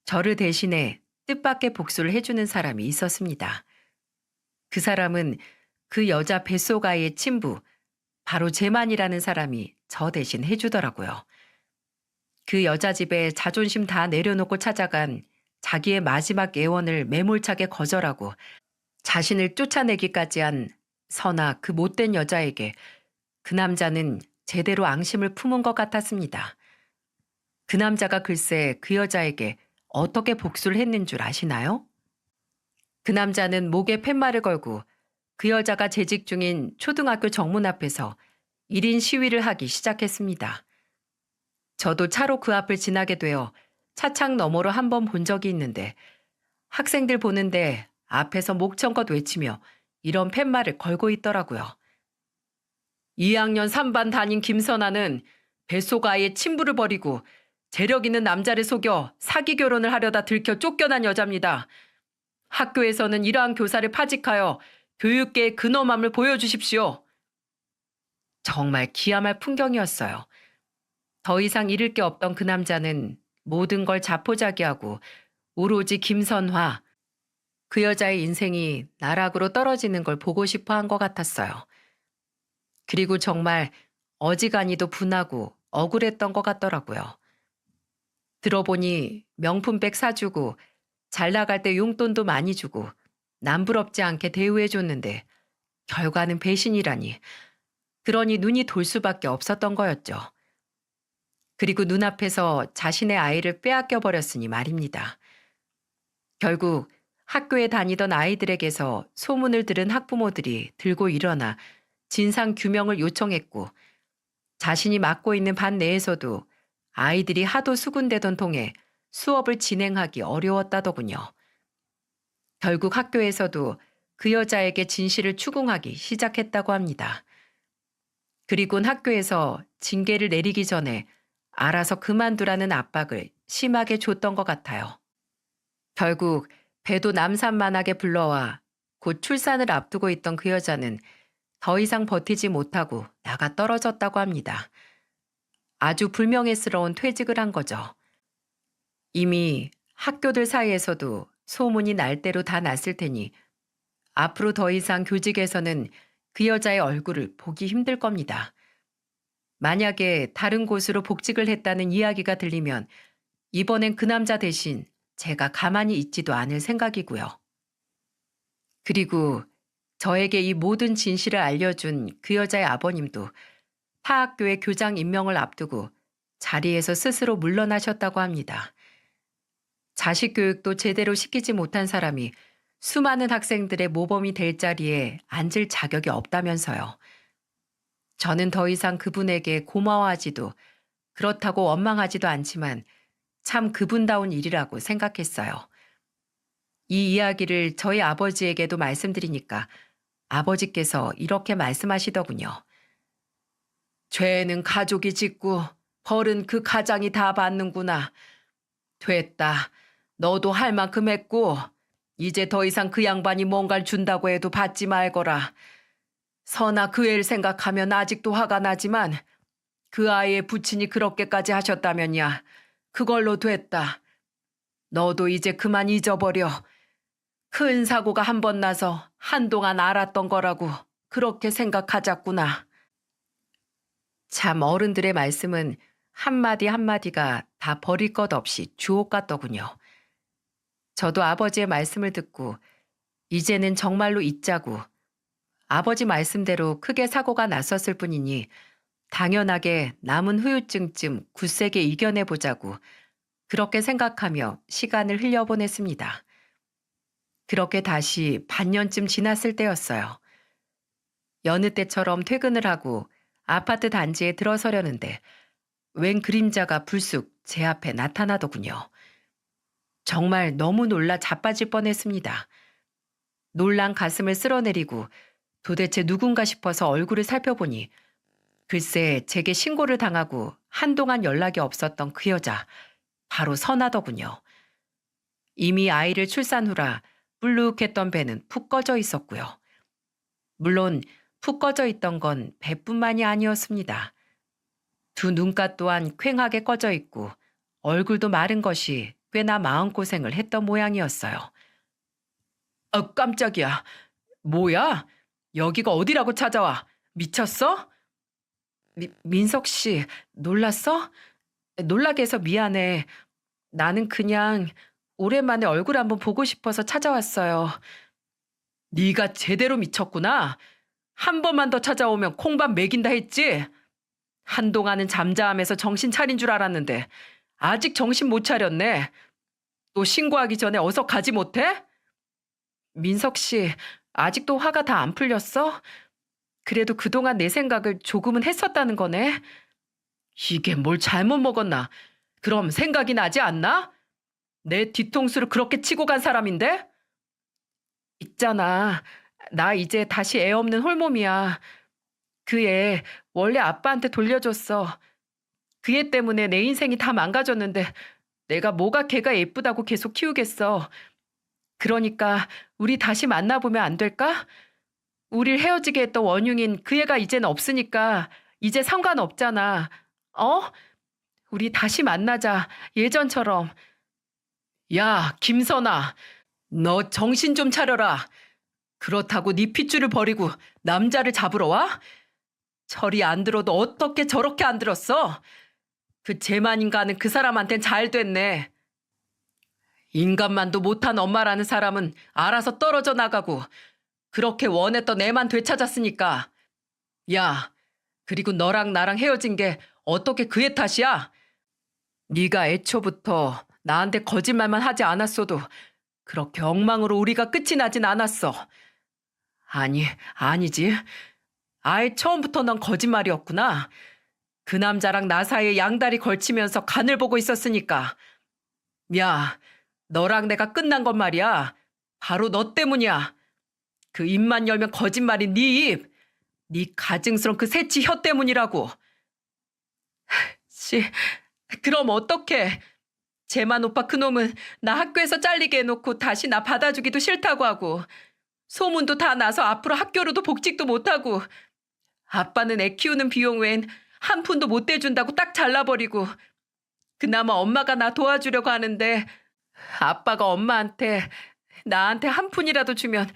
Speaker 1: 저를 대신해 뜻밖의 복수를 해주는 사람이 있었습니다. 그 사람은 그 여자 뱃속아이의 친부, 바로 제만이라는 사람이 저 대신 해주더라고요. 그 여자 집에 자존심 다 내려놓고 찾아간 자기의 마지막 애원을 매몰차게 거절하고 자신을 쫓아내기까지 한 선아 그 못된 여자에게 그 남자는 제대로 앙심을 품은 것 같았습니다. 그 남자가 글쎄 그 여자에게 어떻게 복수를 했는 줄 아시나요? 그 남자는 목에 팻말을 걸고 그 여자가 재직 중인 초등학교 정문 앞에서 1인 시위를 하기 시작했습니다. 저도 차로 그 앞을 지나게 되어 차창 너머로 한 번 본 적이 있는데 학생들 보는데 앞에서 목청껏 외치며 이런 팻말을 걸고 있더라고요. 2학년 3반 담임 김선아는 뱃속 아이의 친부를 버리고 재력 있는 남자를 속여 사기 결혼을 하려다 들켜 쫓겨난 여자입니다. 학교에서는 이러한 교사를 파직하여 교육계의 근엄함을 보여주십시오. 정말 기야말 풍경이었어요. 더 이상 잃을 게 없던 그 남자는 모든 걸 자포자기하고 오로지 김선화, 그 여자의 인생이 나락으로 떨어지는 걸 보고 싶어 한 것 같았어요. 그리고 정말 어지간히도 분하고 억울했던 것 같더라고요. 들어보니 명품백 사주고 잘 나갈 때 용돈도 많이 주고 남부럽지 않게 대우해줬는데 결과는 배신이라니. 그러니 눈이 돌 수밖에 없었던 거였죠. 그리고 눈앞에서 자신의 아이를 빼앗겨 버렸으니 말입니다. 결국 학교에 다니던 아이들에게서 소문을 들은 학부모들이 들고 일어나 진상 규명을 요청했고 자신이 맡고 있는 반 내에서도 아이들이 하도 수군대던 통에 수업을 진행하기 어려웠다더군요. 결국 학교에서도 그 여자에게 진실을 추궁하기 시작했다고 합니다. 그리곤 학교에서 징계를 내리기 전에 알아서 그만두라는 압박을 심하게 줬던 것 같아요. 결국 배도 남산만하게 불러와 곧 출산을 앞두고 있던 그 여자는 더 이상 버티지 못하고 나가 떨어졌다고 합니다. 아주 불명예스러운 퇴직을 한 거죠. 이미 학교들 사이에서도 소문이 날 대로 다 났을 테니 앞으로 더 이상 교직에서는 그 여자의 얼굴을 보기 힘들 겁니다. 만약에 다른 곳으로 복직을 했다는 이야기가 들리면 이번엔 그 남자 대신 제가 가만히 있지도 않을 생각이고요. 그리고 저에게 이 모든 진실을 알려준 그 여자의 아버님도 타 학교의 교장 임명을 앞두고 자리에서 스스로 물러나셨다고 합니다. 자식 교육도 제대로 시키지 못한 사람이 수많은 학생들의 모범이 될 자리에 앉을 자격이 없다면서요. 저는 더 이상 그분에게 고마워하지도 그렇다고 원망하지도 않지만 참 그분다운 일이라고 생각했어요. 이 이야기를 저희 아버지에게도 말씀드리니까 아버지께서 이렇게 말씀하시더군요. 죄는 가족이 짓고 벌은 그 가장이 다 받는구나. 됐다. 너도 할 만큼 했고 이제 더 이상 그 양반이 뭔가를 준다고 해도 받지 말거라. 서나 그 애를 생각하면 아직도 화가 나지만 그 아이의 부친이 그렇게까지 하셨다면야 그걸로 됐다. 너도 이제 그만 잊어버려. 큰 사고가 한 번 나서 한동안 알았던 거라고 그렇게 생각하자꾸나. 참 어른들의 말씀은 한마디 한마디가 다 버릴 것 없이 주옥 같더군요. 저도 아버지의 말씀을 듣고 이제는 정말로 잊자고 아버지 말씀대로 크게 사고가 났었을 뿐이니 당연하게 남은 후유증쯤 굳세게 이겨내보자고 그렇게 생각하며 시간을 흘려보냈습니다. 그렇게 다시 반년쯤 지났을 때였어요. 여느 때처럼 퇴근을 하고 아파트 단지에 들어서려는데 웬 그림자가 불쑥 제 앞에 나타나더군요. 정말 너무 놀라 자빠질 뻔했습니다. 놀란 가슴을 쓸어내리고 도대체 누군가 싶어서 얼굴을 살펴보니 글쎄 제게 신고를 당하고 한동안 연락이 없었던 그 여자, 바로 선하더군요. 이미 아이를 출산 후라 불룩했던 배는 푹 꺼져 있었고요. 물론 푹 꺼져 있던 건 배뿐만이 아니었습니다. 두 눈가 또한 퀭하게 꺼져 있고 얼굴도 마른 것이 꽤나 마음고생을 했던 모양이었어요. 깜짝이야. 뭐야? 여기가 어디라고 찾아와? 미쳤어? 민석 씨, 놀랐어? 놀라게 해서 미안해. 나는 그냥 오랜만에 얼굴 한번 보고 싶어서 찾아왔어요. 네가 제대로 미쳤구나. 한 번만 더 찾아오면 콩밥 먹인다 했지? 한동안은 잠잠해서 정신 차린 줄 알았는데 아직 정신 못 차렸네. 또 신고하기 전에 어서 가지 못해? 민석 씨, 아직도 화가 다 안 풀렸어? 그래도 그동안 내 생각을 조금은 했었다는 거네. 이게 뭘 잘못 먹었나? 그럼 생각이 나지 않나? 내 뒤통수를 그렇게 치고 간 사람인데? 있잖아. 나 이제 다시 애 없는 홀몸이야. 그 애 원래 아빠한테 돌려줬어. 그 애 때문에 내 인생이 다 망가졌는데 내가 뭐가 걔가 예쁘다고 계속 키우겠어. 그러니까 우리 다시 만나보면 안 될까? 우릴 헤어지게 했던 원흉인 그 애가 이젠 없으니까 이제 상관없잖아. 어? 우리 다시 만나자. 예전처럼. 야, 김선아. 너 정신 좀 차려라. 그렇다고 네 핏줄을 버리고 남자를 잡으러 와? 철이 안 들어도 어떻게 저렇게 안 들었어? 그 재만인가는 그 사람한텐 잘 됐네. 인간만도 못한 엄마라는 사람은 알아서 떨어져 나가고 그렇게 원했던 애만 되찾았으니까. 야, 그리고 너랑 나랑 헤어진 게 어떻게 그 애 탓이야? 네가 애초부터 나한테 거짓말만 하지 않았어도 그렇게 엉망으로 우리가 끝이 나진 않았어. 아니, 아니지. 아예 처음부터 넌 거짓말이었구나. 그 남자랑 나 사이에 양다리 걸치면서 간을 보고 있었으니까. 야, 너랑 내가 끝난 건 말이야. 바로 너 때문이야. 그 입만 열면 거짓말인 네 입. 네 가증스러운 그 새치 혀 때문이라고. 씨, 그럼 어떡해. 재만 오빠 그놈은 나 학교에서 잘리게 해놓고 다시 나 받아주기도 싫다고 하고 소문도 다 나서 앞으로 학교로도 복직도 못하고 아빠는 애 키우는 비용 외엔 한 푼도 못 대준다고 딱 잘라버리고 그나마 엄마가 나 도와주려고 하는데 아빠가 엄마한테 나한테 한 푼이라도 주면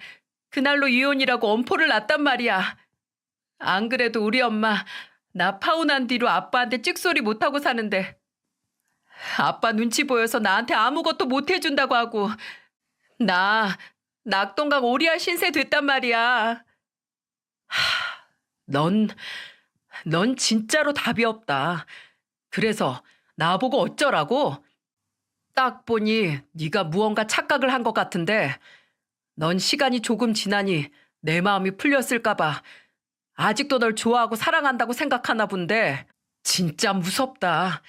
Speaker 1: 그날로 이혼이라고 엄포를 놨단 말이야. 안 그래도 우리 엄마 나 파혼한 뒤로 아빠한테 찍소리 못하고 사는데 아빠 눈치 보여서 나한테 아무것도 못 해준다고 하고 나 낙동강 오리알 신세 됐단 말이야. 넌 진짜로 답이 없다. 그래서 나보고 어쩌라고? 딱 보니 네가 무언가 착각을 한 것 같은데 넌 시간이 조금 지나니 내 마음이 풀렸을까 봐 아직도 널 좋아하고 사랑한다고 생각하나 본데 진짜 무섭다.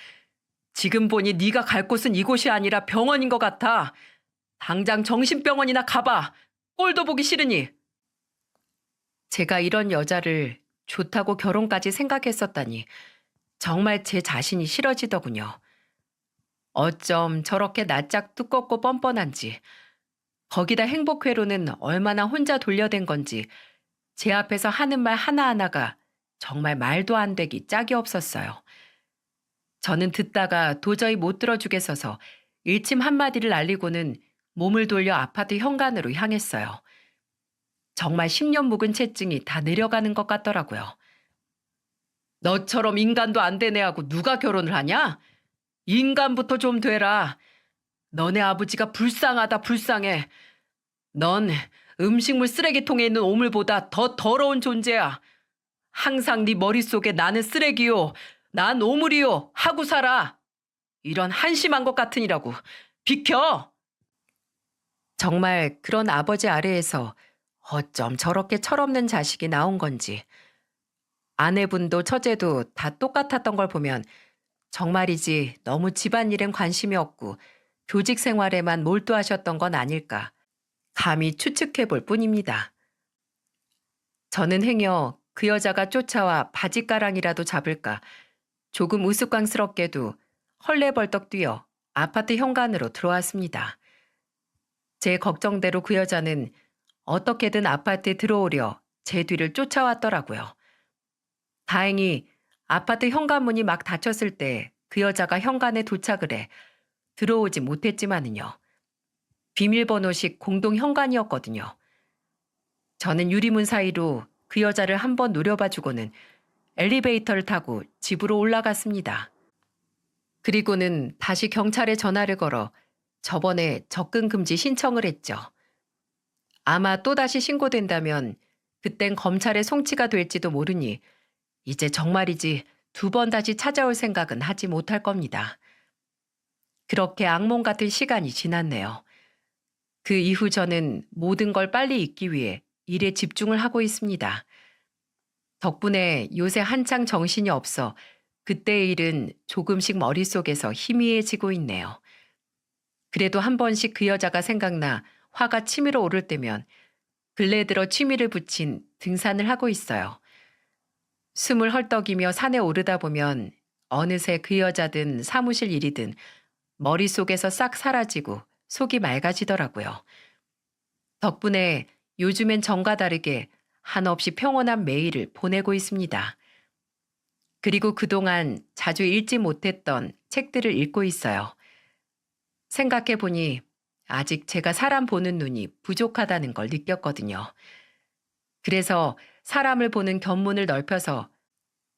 Speaker 1: 지금 보니 네가 갈 곳은 이곳이 아니라 병원인 것 같아. 당장 정신병원이나 가봐. 꼴도 보기 싫으니. 제가 이런 여자를 좋다고 결혼까지 생각했었다니 정말 제 자신이 싫어지더군요. 어쩜 저렇게 낯짝 두껍고 뻔뻔한지, 거기다 행복회로는 얼마나 혼자 돌려댄 건지 제 앞에서 하는 말 하나하나가 정말 말도 안 되기 짝이 없었어요. 저는 듣다가 도저히 못 들어주겠어서 일침 한마디를 날리고는 몸을 돌려 아파트 현관으로 향했어요. 정말 10년 묵은 채증이 다 내려가는 것 같더라고요. 너처럼 인간도 안 된 애하고 누가 결혼을 하냐? 인간부터 좀 되라. 너네 아버지가 불쌍하다 불쌍해. 넌 음식물 쓰레기통에 있는 오물보다 더 더러운 존재야. 항상 네 머릿속에 나는 쓰레기요, 난 오물이요 하고 살아. 이런 한심한 것 같으니라고. 비켜! 정말 그런 아버지 아래에서 어쩜 저렇게 철없는 자식이 나온 건지. 아내분도 처제도 다 똑같았던 걸 보면 정말이지 너무 집안일엔 관심이 없고 교직 생활에만 몰두하셨던 건 아닐까 감히 추측해 볼 뿐입니다. 저는 행여 그 여자가 쫓아와 바짓가랑이라도 잡을까 조금 우스꽝스럽게도 헐레벌떡 뛰어 아파트 현관으로 들어왔습니다. 제 걱정대로 그 여자는 어떻게든 아파트에 들어오려 제 뒤를 쫓아왔더라고요. 다행히 아파트 현관문이 막 닫혔을 때 그 여자가 현관에 도착을 해 들어오지 못했지만은요. 비밀번호식 공동 현관이었거든요. 저는 유리문 사이로 그 여자를 한번 노려봐주고는 엘리베이터를 타고 집으로 올라갔습니다. 그리고는 다시 경찰에 전화를 걸어 저번에 접근 금지 신청을 했죠. 아마 또다시 신고된다면 그땐 검찰의 송치가 될지도 모르니 이제 정말이지 2번 다시 찾아올 생각은 하지 못할 겁니다. 그렇게 악몽 같은 시간이 지났네요. 그 이후 저는 모든 걸 빨리 잊기 위해 일에 집중을 하고 있습니다. 덕분에 요새 한창 정신이 없어 그때의 일은 조금씩 머릿속에서 희미해지고 있네요. 그래도 한 번씩 그 여자가 생각나 화가 치밀어 오를 때면 근래 들어 취미를 붙인 등산을 하고 있어요. 숨을 헐떡이며 산에 오르다 보면 어느새 그 여자든 사무실 일이든 머릿속에서 싹 사라지고 속이 맑아지더라고요. 덕분에 요즘엔 전과 다르게 한없이 평온한 매일을 보내고 있습니다. 그리고 그동안 자주 읽지 못했던 책들을 읽고 있어요. 생각해 보니 아직 제가 사람 보는 눈이 부족하다는 걸 느꼈거든요. 그래서 사람을 보는 견문을 넓혀서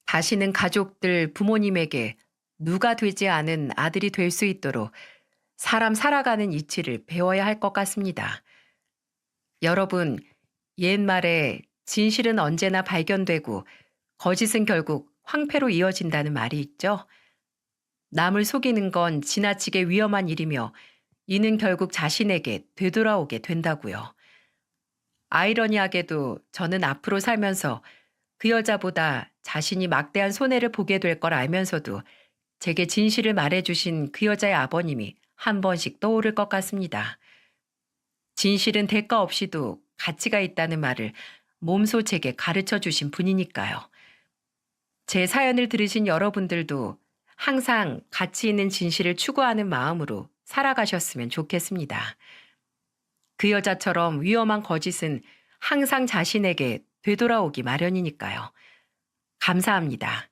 Speaker 1: 다시는 가족들, 부모님에게 누가 되지 않은 아들이 될 수 있도록 사람 살아가는 이치를 배워야 할 것 같습니다. 여러분, 옛말에 진실은 언제나 발견되고 거짓은 결국 황폐로 이어진다는 말이 있죠. 남을 속이는 건 지나치게 위험한 일이며 이는 결국 자신에게 되돌아오게 된다고요. 아이러니하게도 저는 앞으로 살면서 그 여자보다 자신이 막대한 손해를 보게 될 걸 알면서도 제게 진실을 말해주신 그 여자의 아버님이 한 번씩 떠오를 것 같습니다. 진실은 대가 없이도 가치가 있다는 말을 몸소 제게 가르쳐 주신 분이니까요. 제 사연을 들으신 여러분들도 항상 가치 있는 진실을 추구하는 마음으로 살아가셨으면 좋겠습니다. 그 여자처럼 위험한 거짓은 항상 자신에게 되돌아오기 마련이니까요. 감사합니다.